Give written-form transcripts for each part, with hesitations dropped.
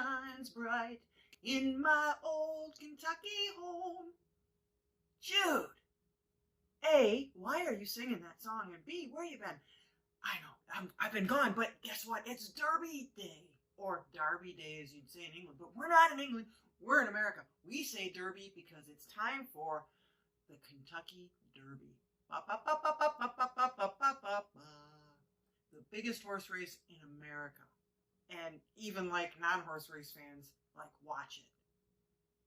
shines bright in my old Kentucky home. Jude, A, why are you singing that song? And B, where you been? I know, I've been gone, but guess what? It's Derby Day. Or Derby Day, as you'd say in England. But we're not in England. We're in America. We say Derby because it's time for the Kentucky Derby. The biggest horse race in America. And even like non-horse race fans watch it.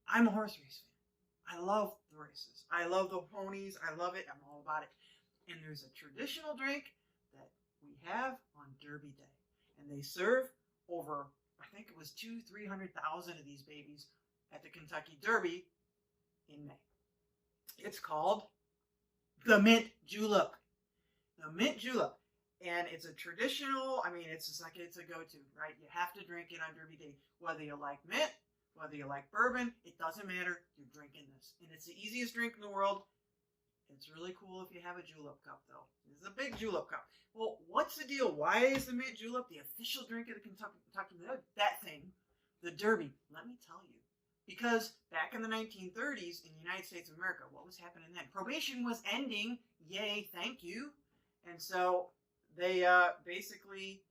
I'm a horse race fan. I love the races. I love the ponies. I love it. I'm all about it. And there's a traditional drink that we have on Derby Day. And they serve over, I think it was 300,000 of these babies at the Kentucky Derby in May. It's called the Mint Julep. The Mint Julep. And it's a traditional, it's just it's a go-to, right? You have to drink it on Derby Day. Whether you like mint, whether you like bourbon, it doesn't matter. You're drinking this. And it's the easiest drink in the world. It's really cool if you have a julep cup, though. This is a big julep cup. Well, what's the deal? Why is the mint julep the official drink of the Kentucky that thing, the Derby? Let me tell you. Because back in the 1930s in the United States of America, what was happening then? Probation was ending. Yay, thank you. And so they basically,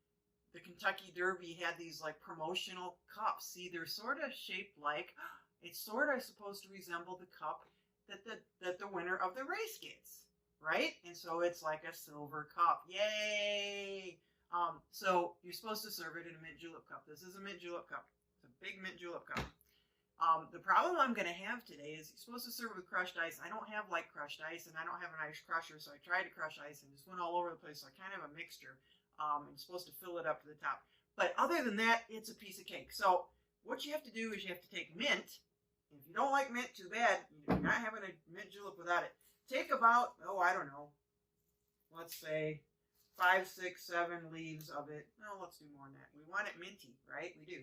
the Kentucky Derby had these promotional cups. See, they're sort of shaped it's sort of supposed to resemble the cup that the winner of the race gets, right? And so it's like a silver cup. Yay! So you're supposed to serve it in a mint julep cup. This is a mint julep cup. It's a big mint julep cup. The problem I'm going to have today is you're supposed to serve it with crushed ice. I don't have crushed ice, and I don't have an ice crusher, so I tried to crush ice and just went all over the place. So I kind of have a mixture. I'm supposed to fill it up to the top. But other than that, it's a piece of cake. So what you have to do is you have to take mint. If you don't like mint, too bad. You're not having a mint julep without it. Take about, I don't know, let's say 5, 6, 7 leaves of it. No, let's do more than that. We want it minty, right? We do.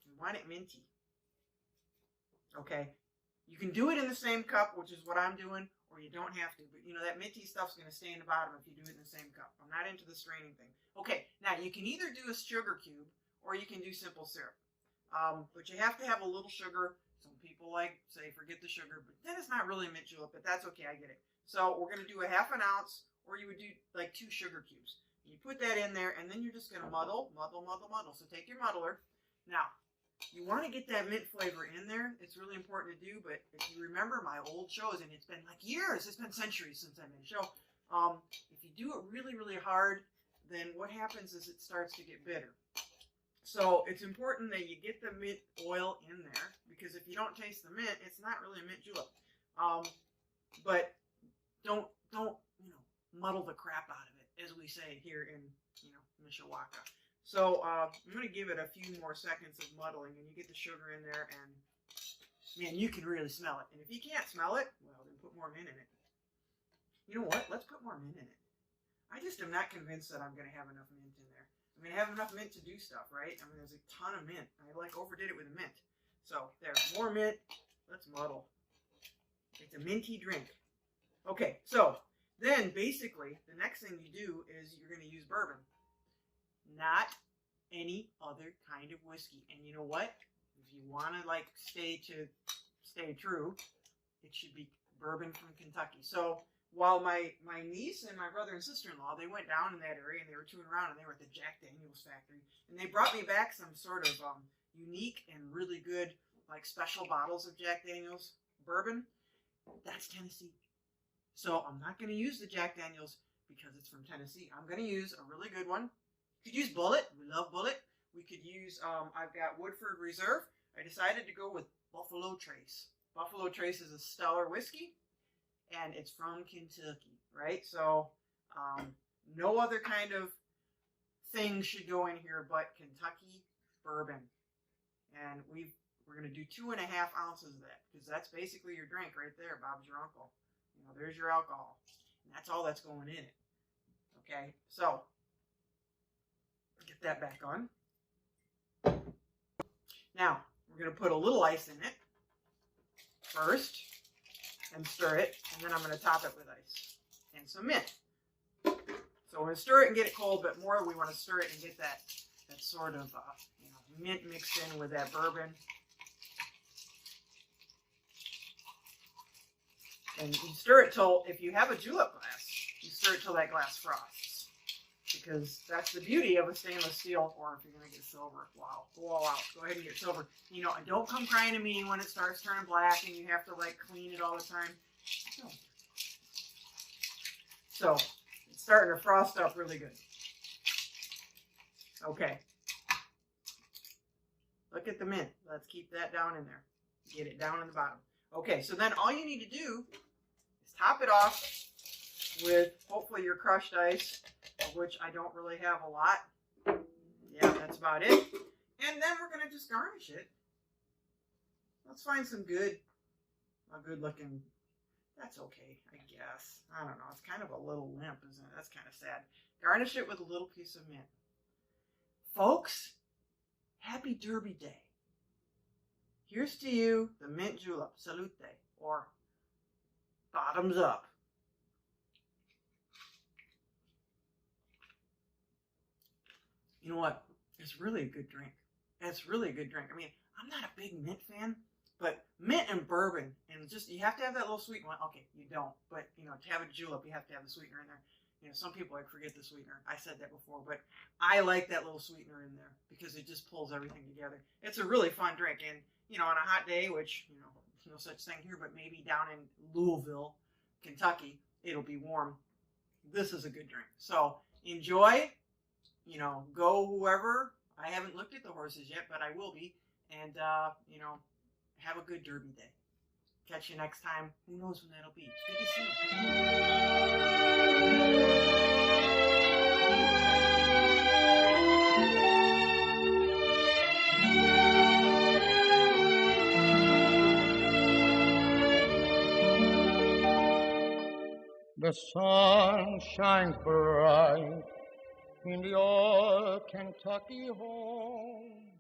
We want it minty. Okay. You can do it in the same cup, which is what I'm doing, or you don't have to. But, that minty stuff's going to stay in the bottom if you do it in the same cup. I'm not into the straining thing. Okay. Now, you can either do a sugar cube, or you can do simple syrup. But you have to have a little sugar. Some people say forget the sugar, but then it's not really a mint julep, but that's okay, I get it. So we're going to do a ½ ounce, or you would do 2 sugar cubes. You put that in there, and then you're just going to muddle. So take your muddler. Now, you want to get that mint flavor in there. It's really important to do, but if you remember my old shows, and it's been years, it's been centuries since I made a show, if you do it really, really hard, then what happens is it starts to get bitter. So it's important that you get the mint oil in there, because if you don't taste the mint, it's not really a mint julep. But don't muddle the crap out of it, as we say here in Mishawaka. So I'm going to give it a few more seconds of muddling, and you get the sugar in there, and man, you can really smell it. And if you can't smell it, well, then put more mint in it. You know what? Let's put more mint in it. I just am not convinced that I'm going to have enough mint in there. I'm going to have enough mint to do stuff, right? There's a ton of mint. I overdid it with the mint. So there's more mint. Let's muddle. It's a minty drink. Okay, so then basically the next thing you do is you're going to use bourbon. Not any other kind of whiskey. And you know what? If you want to stay true, it should be bourbon from Kentucky. So while my niece and my brother and sister-in-law, they went down in that area and they were touring around, and they were at the Jack Daniels factory, and they brought me back some sort of unique and really good special bottles of Jack Daniels bourbon. That's Tennessee. So I'm not going to use the Jack Daniels because it's from Tennessee. I'm going to use a really good one. You could use Bullet. We love Bullet. We could use, I've got Woodford Reserve. I decided to go with Buffalo Trace. Buffalo Trace is a stellar whiskey, and it's from Kentucky, right? So no other kind of thing should go in here but Kentucky bourbon. And we're going to do 2½ ounces of that, because that's basically your drink right there. Bob's your uncle. There's your alcohol. And that's all that's going in it. Okay, so get that back on. Now, we're going to put a little ice in it first and stir it, and then I'm going to top it with ice and some mint. So we're going to stir it and get it cold, but more we want to stir it and get that sort of mint mixed in with that bourbon. And you stir it till, if you have a julep glass, you stir it till that glass frosts. Because that's the beauty of a stainless steel, or if you're going to get silver. Wow, go all out. Go ahead and get silver. You know, don't come crying to me when it starts turning black and you have to, like, clean it all the time. No. So, it's starting to frost up really good. Okay. Look at the mint. Let's keep that down in there. Get it down in the bottom. Okay, so then all you need to do is top it off with hopefully your crushed ice, of which I don't really have a lot. Yeah, that's about it. And then we're going to just garnish it. Let's find some a good looking, that's okay, I guess. I don't know, it's kind of a little limp, isn't it? That's kind of sad. Garnish it with a little piece of mint. Folks, happy Derby Day. Here's to you, the mint julep. Salute, or bottoms up. You know what? It's really a good drink. It's really a good drink. I mean, I'm not a big mint fan, but mint and bourbon, and just, you have to have that little sweet one. Okay, you don't, but, you know, to have a julep, you have to have the sweetener in there. You know, some people like forget the sweetener. I said that before, but I like that little sweetener in there because it just pulls everything together. It's a really fun drink, and, you know, on a hot day, which, you know, there's no such thing here, but maybe down in Louisville, Kentucky, it'll be warm. This is a good drink. So enjoy, you know, go whoever. I haven't looked at the horses yet, but I will be. And, you know, have a good Derby Day. Catch you next time. Who knows when that'll be. It's good to see you. The sun shines bright in the old Kentucky home.